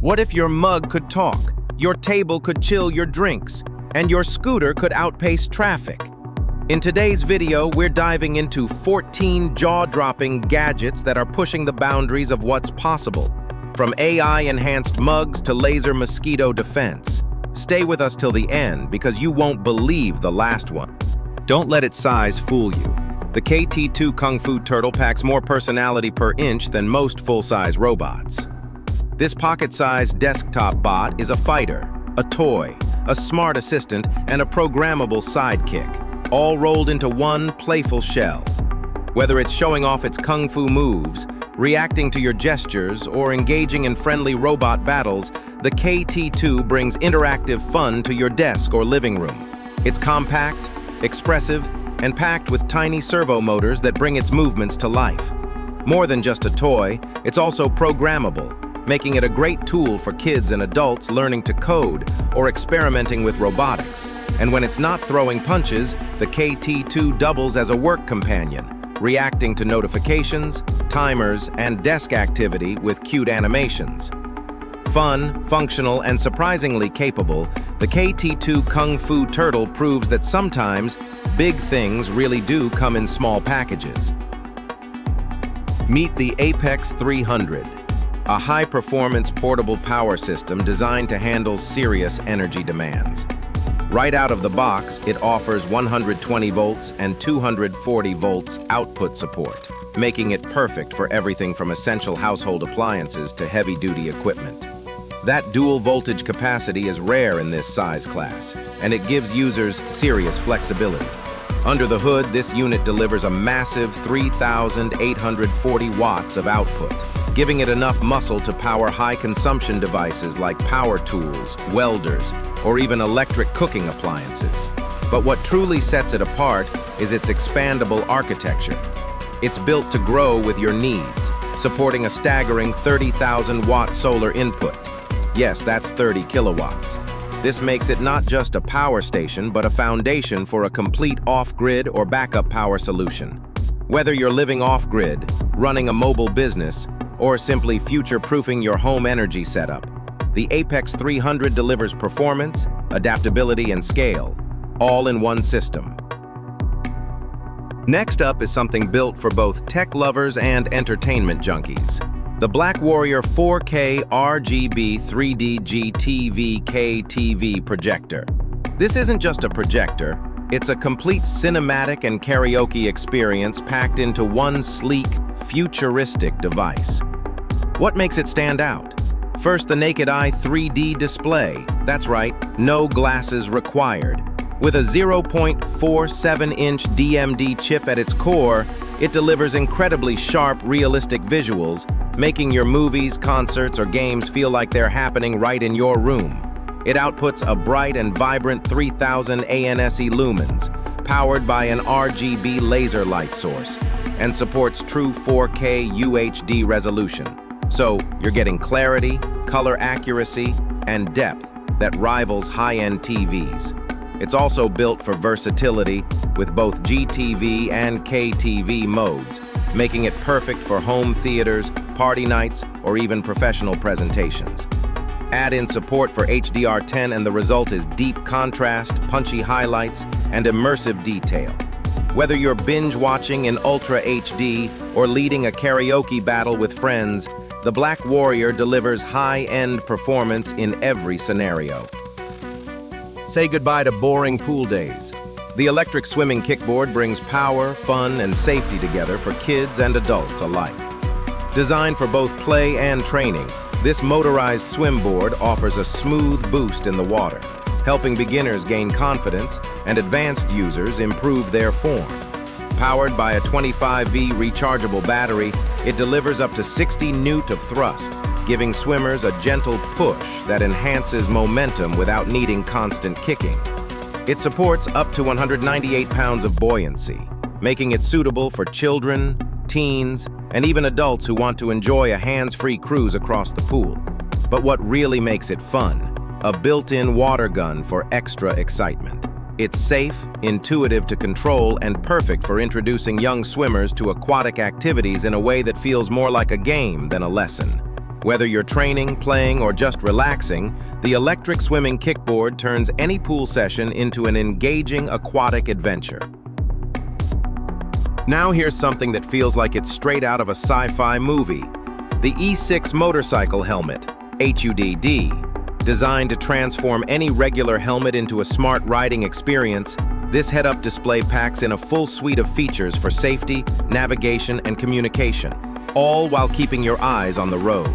What if your mug could talk, your table could chill your drinks, and your scooter could outpace traffic? In today's video, we're diving into 14 jaw-dropping gadgets that are pushing the boundaries of what's possible, from AI-enhanced mugs to laser mosquito defense. Stay with us till the end because you won't believe the last one. Don't let its size fool you. The KT2 Kung Fu Turtle packs more personality per inch than most full-size robots. This pocket-sized desktop bot is a fighter, a toy, a smart assistant, and a programmable sidekick, all rolled into one playful shell. Whether it's showing off its kung fu moves, reacting to your gestures, or engaging in friendly robot battles, the KT2 brings interactive fun to your desk or living room. It's compact, expressive, and packed with tiny servo motors that bring its movements to life. More than just a toy, it's also programmable, making it a great tool for kids and adults learning to code or experimenting with robotics. And when it's not throwing punches, the KT2 doubles as a work companion, reacting to notifications, timers, and desk activity with cute animations. Fun, functional, and surprisingly capable, the KT2 Kung Fu Turtle proves that sometimes big things really do come in small packages. Meet the Apex 300, a high-performance portable power system designed to handle serious energy demands. Right out of the box, it offers 120 volts and 240 volts output support, making it perfect for everything from essential household appliances to heavy-duty equipment. That dual voltage capacity is rare in this size class, and it gives users serious flexibility. Under the hood, this unit delivers a massive 3,840 watts of output, giving it enough muscle to power high-consumption devices like power tools, welders, or even electric cooking appliances. But what truly sets it apart is its expandable architecture. It's built to grow with your needs, supporting a staggering 30,000-watt solar input. Yes, that's 30 kilowatts. This makes it not just a power station, but a foundation for a complete off-grid or backup power solution. Whether you're living off-grid, running a mobile business, or simply future-proofing your home energy setup, the Apex 300 delivers performance, adaptability, and scale, all in one system. Next up is something built for both tech lovers and entertainment junkies. The Black Warrior 4K RGB 3D GTV KTV projector. This isn't just a projector, it's a complete cinematic and karaoke experience packed into one sleek, futuristic device. What makes it stand out? First, the naked eye 3D display. That's right, no glasses required. With a 0.47-inch DMD chip at its core, it delivers incredibly sharp, realistic visuals, making your movies, concerts, or games feel like they're happening right in your room. It outputs a bright and vibrant 3000 ANSI lumens, powered by an RGB laser light source, and supports true 4K UHD resolution. So you're getting clarity, color accuracy, and depth that rivals high-end TVs. It's also built for versatility with both GTV and KTV modes, making it perfect for home theaters, party nights, or even professional presentations. Add in support for HDR10 and the result is deep contrast, punchy highlights, and immersive detail. Whether you're binge-watching in Ultra HD or leading a karaoke battle with friends, the Black Warrior delivers high-end performance in every scenario. Say goodbye to boring pool days. The electric swimming kickboard brings power, fun, and safety together for kids and adults alike. Designed for both play and training, this motorized swimboard offers a smooth boost in the water, helping beginners gain confidence and advanced users improve their form. Powered by a 25V rechargeable battery, it delivers up to 60 Newt of thrust, giving swimmers a gentle push that enhances momentum without needing constant kicking. It supports up to 198 pounds of buoyancy, making it suitable for children, teens, and even adults who want to enjoy a hands-free cruise across the pool. But what really makes it fun? A built-in water gun for extra excitement. It's safe, intuitive to control, and perfect for introducing young swimmers to aquatic activities in a way that feels more like a game than a lesson. Whether you're training, playing, or just relaxing, the electric swimming kickboard turns any pool session into an engaging aquatic adventure. Now here's something that feels like it's straight out of a sci-fi movie. The E6 motorcycle helmet, HUD-D. Designed to transform any regular helmet into a smart riding experience, this head-up display packs in a full suite of features for safety, navigation, and communication, all while keeping your eyes on the road.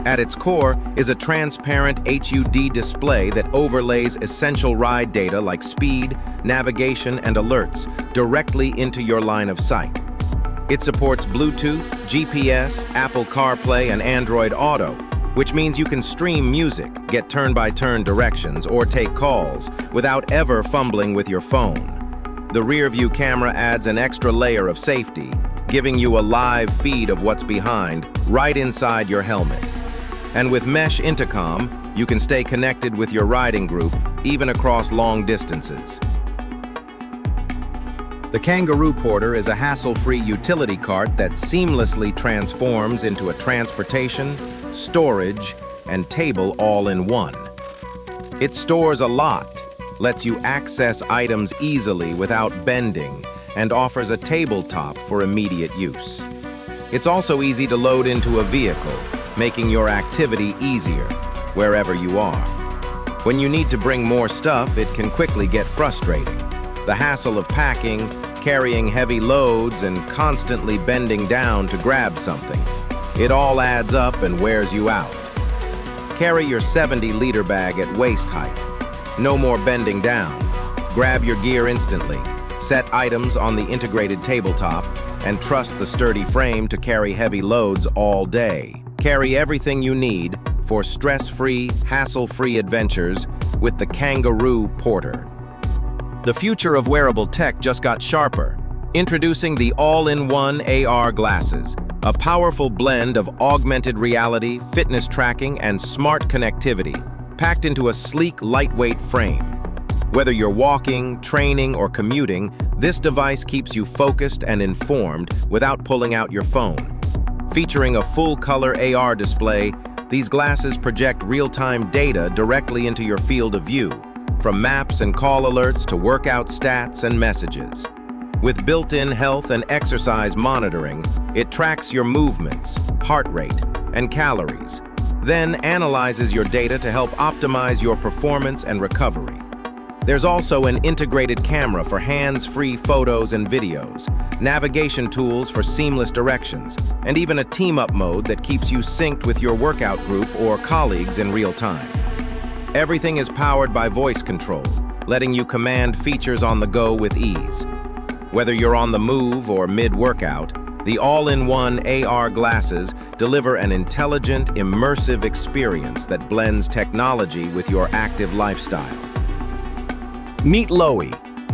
At its core is a transparent HUD display that overlays essential ride data like speed, navigation, and alerts directly into your line of sight. It supports Bluetooth, GPS, Apple CarPlay, and Android Auto, which means you can stream music, get turn-by-turn directions, or take calls without ever fumbling with your phone. The rear-view camera adds an extra layer of safety, giving you a live feed of what's behind right inside your helmet. And with mesh intercom, you can stay connected with your riding group, even across long distances. The Kangaroo Porter is a hassle-free utility cart that seamlessly transforms into a transportation, storage, and table all in one. It stores a lot, lets you access items easily without bending, and offers a tabletop for immediate use. It's also easy to load into a vehicle, making your activity easier wherever you are. When you need to bring more stuff, it can quickly get frustrating. The hassle of packing, carrying heavy loads, and constantly bending down to grab something. It all adds up and wears you out. Carry your 70-liter bag at waist height. No more bending down. Grab your gear instantly. Set items on the integrated tabletop and trust the sturdy frame to carry heavy loads all day. Carry everything you need for stress-free, hassle-free adventures with the Kangaroo Porter. The future of wearable tech just got sharper. Introducing the all-in-one AR glasses, a powerful blend of augmented reality, fitness tracking, and smart connectivity, packed into a sleek, lightweight frame. Whether you're walking, training, or commuting, this device keeps you focused and informed without pulling out your phone. Featuring a full-color AR display, these glasses project real-time data directly into your field of view, from maps and call alerts to workout stats and messages. With built-in health and exercise monitoring, it tracks your movements, heart rate, and calories, then analyzes your data to help optimize your performance and recovery. There's also an integrated camera for hands-free photos and videos, navigation tools for seamless directions, and even a team-up mode that keeps you synced with your workout group or colleagues in real time. Everything is powered by voice control, letting you command features on the go with ease. Whether you're on the move or mid-workout, the all-in-one AR glasses deliver an intelligent, immersive experience that blends technology with your active lifestyle. Meet Lowy,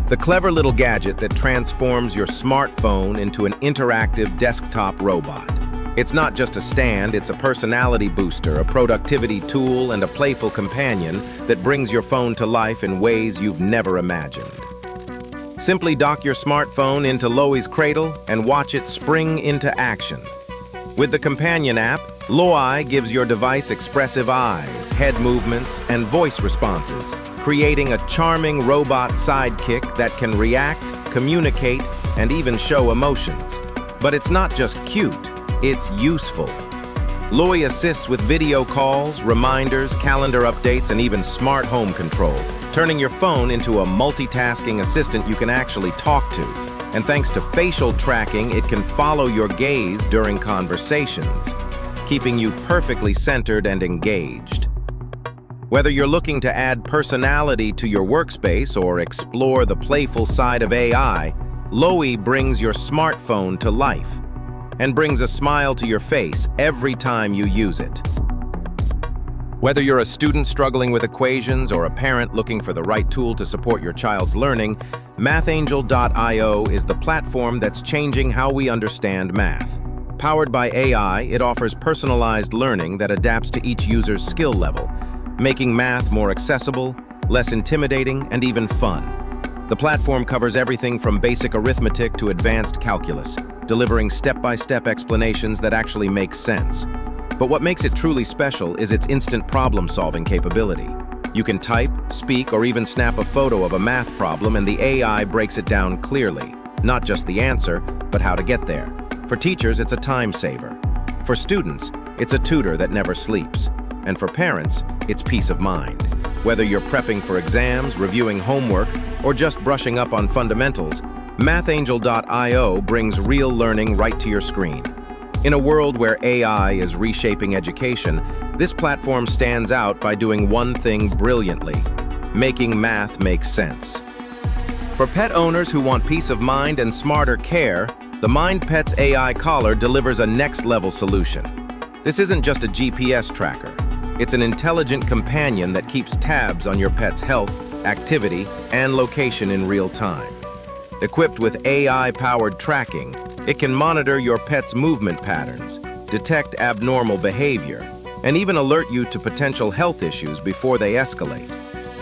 the clever little gadget that transforms your smartphone into an interactive desktop robot. It's not just a stand, it's a personality booster, a productivity tool, and a playful companion that brings your phone to life in ways you've never imagined. Simply dock your smartphone into Lowy's cradle and watch it spring into action. With the companion app, Lowy gives your device expressive eyes, head movements, and voice responses, creating a charming robot sidekick that can react, communicate, and even show emotions. But it's not just cute. It's useful. Lowy assists with video calls, reminders, calendar updates, and even smart home control, turning your phone into a multitasking assistant you can actually talk to. And thanks to facial tracking, it can follow your gaze during conversations, keeping you perfectly centered and engaged. Whether you're looking to add personality to your workspace or explore the playful side of AI, Lowy brings your smartphone to life and brings a smile to your face every time you use it. Whether you're a student struggling with equations or a parent looking for the right tool to support your child's learning, MathAngel.io is the platform that's changing how we understand math. Powered by AI, it offers personalized learning that adapts to each user's skill level, making math more accessible, less intimidating, and even fun. The platform covers everything from basic arithmetic to advanced calculus, delivering step-by-step explanations that actually make sense. But what makes it truly special is its instant problem-solving capability. You can type, speak, or even snap a photo of a math problem and the AI breaks it down clearly. Not just the answer, but how to get there. For teachers, it's a time saver. For students, it's a tutor that never sleeps. And for parents, it's peace of mind. Whether you're prepping for exams, reviewing homework, or just brushing up on fundamentals, MathAngel.io brings real learning right to your screen. In a world where AI is reshaping education, this platform stands out by doing one thing brilliantly: making math make sense. For pet owners who want peace of mind and smarter care, the MindPets AI Collar delivers a next-level solution. This isn't just a GPS tracker. It's an intelligent companion that keeps tabs on your pet's health, activity, and location in real time. Equipped with AI-powered tracking, it can monitor your pet's movement patterns, detect abnormal behavior, and even alert you to potential health issues before they escalate.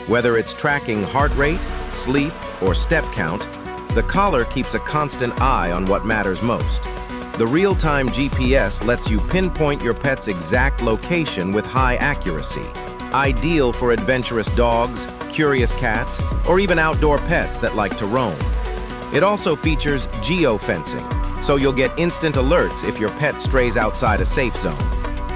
Whether it's tracking heart rate, sleep, or step count, the collar keeps a constant eye on what matters most. The real-time GPS lets you pinpoint your pet's exact location with high accuracy, ideal for adventurous dogs, curious cats, or even outdoor pets that like to roam. It also features geofencing, so you'll get instant alerts if your pet strays outside a safe zone.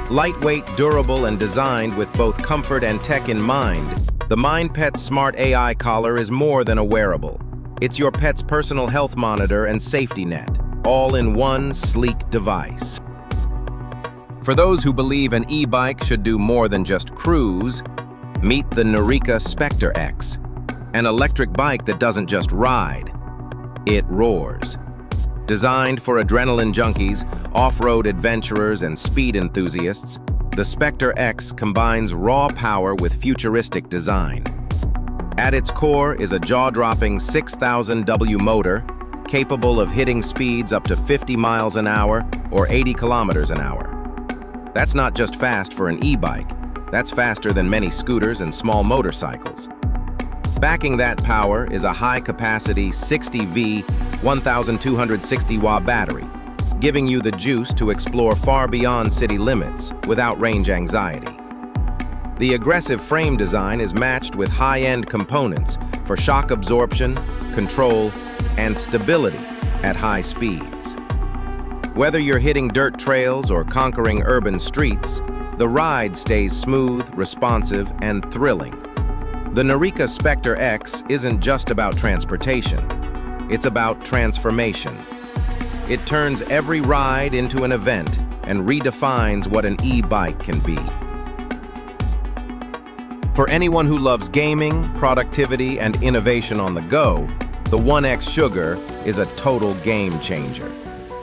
Lightweight, durable, and designed with both comfort and tech in mind, the MindPets Smart AI Collar is more than a wearable. It's your pet's personal health monitor and safety net, all in one sleek device. For those who believe an e-bike should do more than just cruise, meet the Nurica Spectre X, an electric bike that doesn't just ride, it roars. Designed for adrenaline junkies, off-road adventurers, and speed enthusiasts, the Spectre X combines raw power with futuristic design. At its core is a jaw-dropping 6,000 W motor, capable of hitting speeds up to 50 miles an hour or 80 kilometers an hour. That's not just fast for an e-bike, that's faster than many scooters and small motorcycles. Backing that power is a high-capacity 60V 1,260 watt battery, giving you the juice to explore far beyond city limits without range anxiety. The aggressive frame design is matched with high-end components for shock absorption, control, and stability at high speeds. Whether you're hitting dirt trails or conquering urban streets, the ride stays smooth, responsive, and thrilling. The Nurica Spectre X isn't just about transportation, it's about transformation. It turns every ride into an event and redefines what an e-bike can be. For anyone who loves gaming, productivity, and innovation on the go, the 1X Sugar is a total game changer.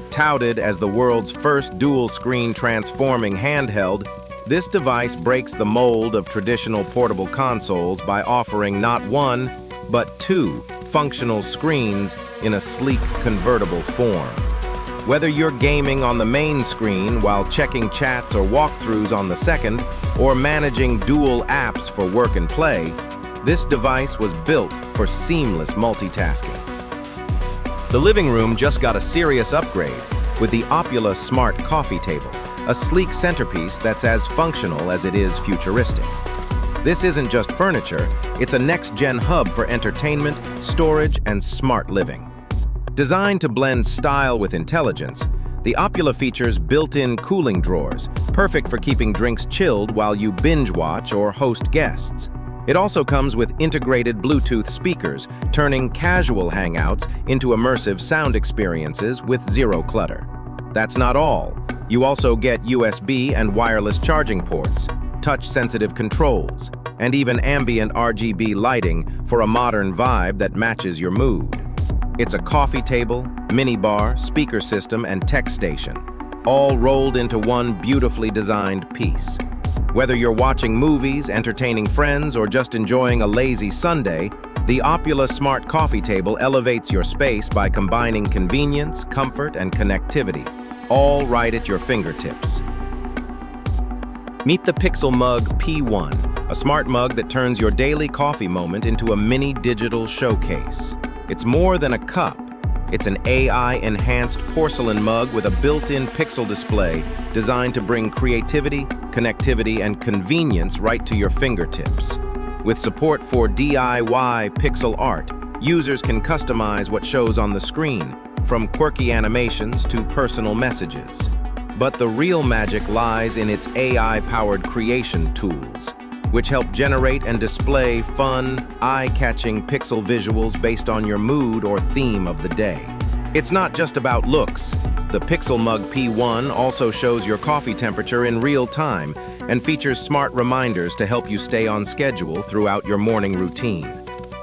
Touted as the world's first dual-screen transforming handheld, this device breaks the mold of traditional portable consoles by offering not one, but two functional screens in a sleek convertible form. Whether you're gaming on the main screen while checking chats or walkthroughs on the second, or managing dual apps for work and play, this device was built for seamless multitasking. The living room just got a serious upgrade with the Opula Smart Coffee Table, a sleek centerpiece that's as functional as it is futuristic. This isn't just furniture, it's a next-gen hub for entertainment, storage, and smart living. Designed to blend style with intelligence, the Opula features built-in cooling drawers, perfect for keeping drinks chilled while you binge-watch or host guests. It also comes with integrated Bluetooth speakers, turning casual hangouts into immersive sound experiences with zero clutter. That's not all. You also get USB and wireless charging ports, touch-sensitive controls, and even ambient RGB lighting for a modern vibe that matches your mood. It's a coffee table, minibar, speaker system, and tech station, all rolled into one beautifully designed piece. Whether you're watching movies, entertaining friends, or just enjoying a lazy Sunday, the Opula Smart Coffee Table elevates your space by combining convenience, comfort, and connectivity, all right at your fingertips. Meet the Pixel Mug P1, a smart mug that turns your daily coffee moment into a mini digital showcase. It's more than a cup, It's an AI-enhanced porcelain mug with a built-in pixel display designed to bring creativity, connectivity, and convenience right to your fingertips. With support for DIY pixel art, users can customize what shows on the screen, from quirky animations to personal messages. But the real magic lies in its AI-powered creation tools, which help generate and display fun, eye-catching pixel visuals based on your mood or theme of the day. It's not just about looks. The Pixel Mug P1 also shows your coffee temperature in real time and features smart reminders to help you stay on schedule throughout your morning routine.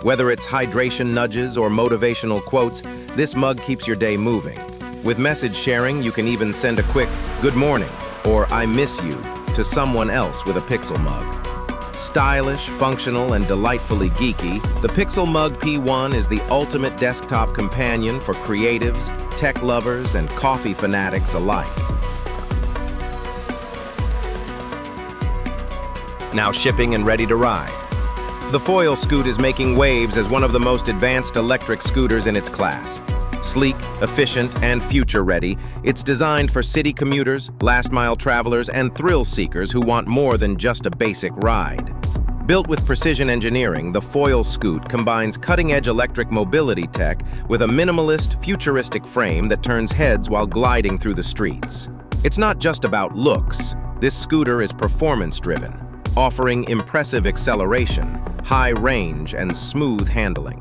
Whether it's hydration nudges or motivational quotes, this mug keeps your day moving. With message sharing, you can even send a quick "Good morning" or "I miss you" to someone else with a Pixel Mug. Stylish, functional, and delightfully geeky, the Pixel Mug P1 is the ultimate desktop companion for creatives, tech lovers, and coffee fanatics alike. Now shipping and ready to ride. The Foil Scoot is making waves as one of the most advanced electric scooters in its class. Sleek, efficient, and future-ready, it's designed for city commuters, last-mile travelers, and thrill-seekers who want more than just a basic ride. Built with precision engineering, the Foil Scoot combines cutting-edge electric mobility tech with a minimalist, futuristic frame that turns heads while gliding through the streets. It's not just about looks. This scooter is performance-driven, offering impressive acceleration, high range, and smooth handling.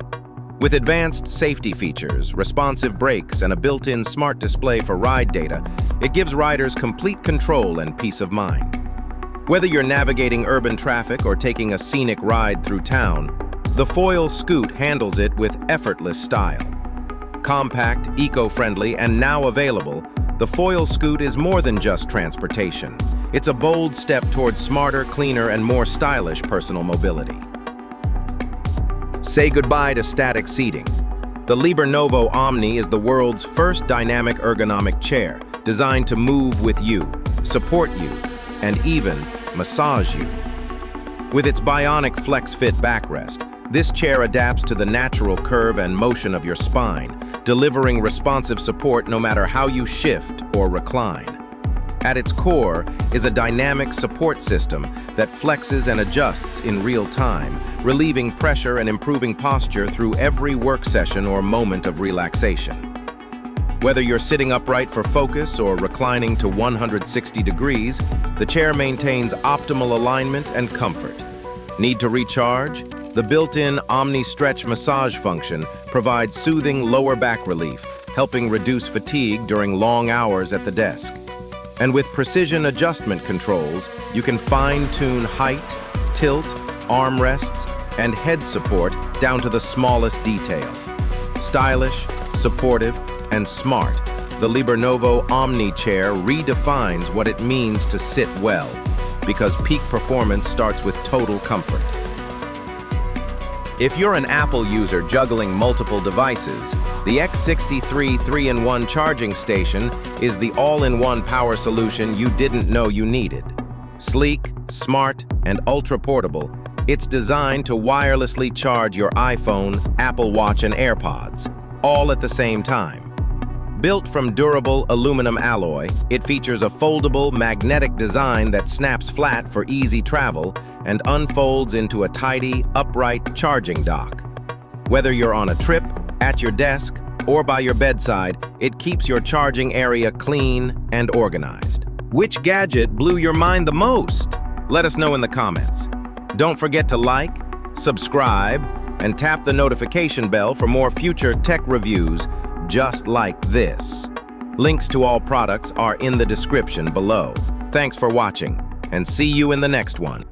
With advanced safety features, responsive brakes, and a built-in smart display for ride data, it gives riders complete control and peace of mind. Whether you're navigating urban traffic or taking a scenic ride through town, the Foil Scoot handles it with effortless style. Compact, eco-friendly, and now available, the Foil Scoot is more than just transportation. It's a bold step towards smarter, cleaner, and more stylish personal mobility. Say goodbye to static seating. The Novo Omni is the world's first dynamic ergonomic chair, designed to move with you, support you, and even massage you. With its bionic FlexFit backrest, this chair adapts to the natural curve and motion of your spine, delivering responsive support no matter how you shift or recline. At its core is a dynamic support system that flexes and adjusts in real time, relieving pressure and improving posture through every work session or moment of relaxation. Whether you're sitting upright for focus or reclining to 160 degrees, the chair maintains optimal alignment and comfort. Need to recharge? The built-in Omni Stretch massage function provides soothing lower back relief, helping reduce fatigue during long hours at the desk. And with precision adjustment controls, you can fine-tune height, tilt, armrests, and head support down to the smallest detail. Stylish, supportive, and smart, the Novo Omni chair redefines what it means to sit well, because peak performance starts with total comfort. If you're an Apple user juggling multiple devices, the X63 3-in-1 charging station is the all-in-one power solution you didn't know you needed. Sleek, smart, and ultra-portable, it's designed to wirelessly charge your iPhone, Apple Watch, and AirPods, all at the same time. Built from durable aluminum alloy, it features a foldable, magnetic design that snaps flat for easy travel and unfolds into a tidy, upright charging dock. Whether you're on a trip, at your desk, or by your bedside, it keeps your charging area clean and organized. Which gadget blew your mind the most? Let us know in the comments. Don't forget to like, subscribe, and tap the notification bell for more future tech reviews just like this. Links to all products are in the description below. Thanks for watching, and see you in the next one.